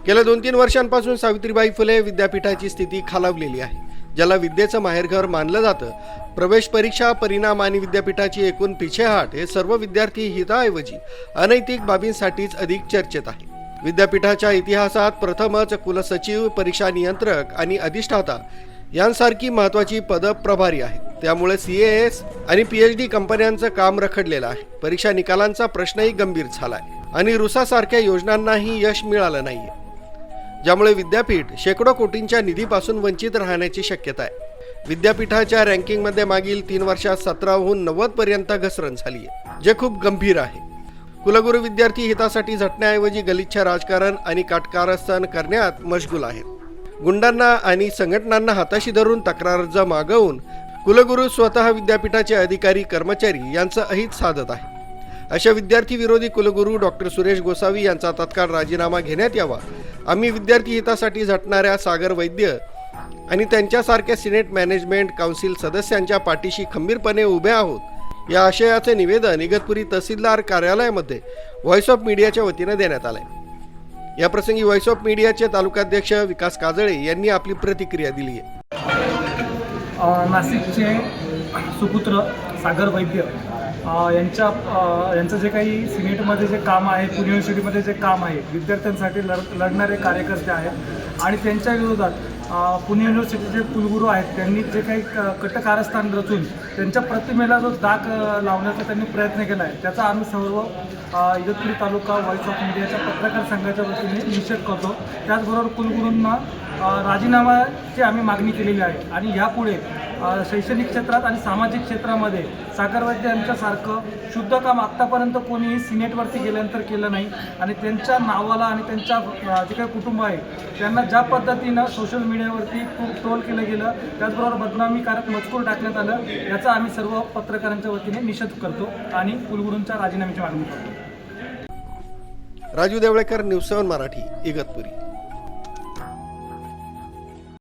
गेल्या 2-3 वर्षांपासून सावित्रीबाई फुले विद्यापीठाची स्थिती खालावलेली आहे. ज्याला विद्येचं माहेरघर मानलं जातं, प्रवेश परीक्षा, परिणाम आणि विद्यापीठाची एकूण पिछेहाट हे सर्व विद्यार्थी हिताऐवजी अनैतिक बाबींसाठीच अधिक चर्चेत आहे. विद्यापीठाच्या इतिहासात प्रथमच कुलसचिव, परीक्षा नियंत्रक आणि अधिष्ठाता यांसारखी महत्त्वाची पदं प्रभारी आहेत. त्यामुळे CAS आणि PhD कंपन्यांचं काम रखडलेलं आहे. परीक्षा निकालांचा प्रश्नही गंभीर झालाय आणि रुसासारख्या योजनांनाही यश मिळालं नाहीये, ज्यामुळे विद्यापीठ शेकडो कोटींच्या निधीपासून वंचित राहण्याची शक्यता आहे. विद्यापीठाच्या रँकिंगमध्ये मागील 3 वर्षात 17हून 90 पर्यंत घसरण झाली आहे, जे खूप गंभीर आहे. कुलगुरू विद्यार्थी हितासाठी झटण्याऐवजी गलिच्छ राजकारण आणि काटकारस्थान करण्यात मशगूल आहेत. गुंडांना आणि संघटनांना हाताशी धरून तक्रार मागवून कुलगुरू स्वतः विद्यापीठाचे अधिकारी, कर्मचारी यांचं अहित साधत आहे. अशा विद्यार्थी विरोधी कुलगुरू डॉक्टर सुरेश गोसावी यांचा तात्काळ राजीनामा घेण्यात यावा. आम्ही विद्यार्थी हितासाठी झटणाऱ्या सागर वैद्य आणि त्यांच्यासारख्या सिनेट मॅनेजमेंट काउन्सिल सदस्यांच्या पाठीशी खंबीरपणे उभे आहोत, या आशयाचे निवेदन इगतपुरी तहसीलदार कार्यालयामध्ये व्हॉइस ऑफ मीडियाच्या वतीने देण्यात आले. या प्रसंगी व्हॉइस ऑफ मीडियाचे तालुकाध्यक्ष विकास काजळे यांनी आपली प्रतिक्रिया दिली आहे. नाशिकचे सुपुत्र सागर वैद्य यांचं जे काही सिनेटमध्ये जे काम आहे, पुणे युनिव्हर्सिटीमध्ये जे काम आहे, विद्यार्थ्यांसाठी लढणारे कार्यकर्ते आहेत आणि त्यांच्या विरोधात पुणे युनिव्हर्सिटीचे कुलगुरू आहेत, त्यांनी जे काही कटकारस्थान रचून त्यांच्या प्रतिमेला जो दाग लावण्याचा त्यांनी प्रयत्न केला आहे, त्याचा आम्ही सर्व इगतपुरी तालुका व्हॉइस ऑफ मीडियाच्या पत्रकार संघाच्या वतीने निषेध करतो. त्याचबरोबर कुलगुरूंना राजीनाम्याची आम्ही मागणी केलेली आहे आणि यापुढे शैक्षणिक क्षेत्रात आणि सामाजिक क्षेत्रामध्ये सागर वैद्य यांच्यासारखं शुद्ध काम आत्तापर्यंत कोणीही सिनेटवरती गेल्यानंतर केलं नाही आणि त्यांच्या नावाला आणि त्यांच्या जे काही कुटुंब आहे त्यांना ज्या पद्धतीनं सोशल मीडियावरती खूप ट्रोल केलं गेलं, त्याचबरोबर बदनामीकारक मजकूर टाकण्यात आलं, याचा आम्ही सर्व पत्रकारांच्या वतीने निषेध करतो आणि कुलगुरूंच्या राजीनाम्याची मागणी करतो. राजू देवळेकर, न्यूज 7 मराठी, इगतपुरी.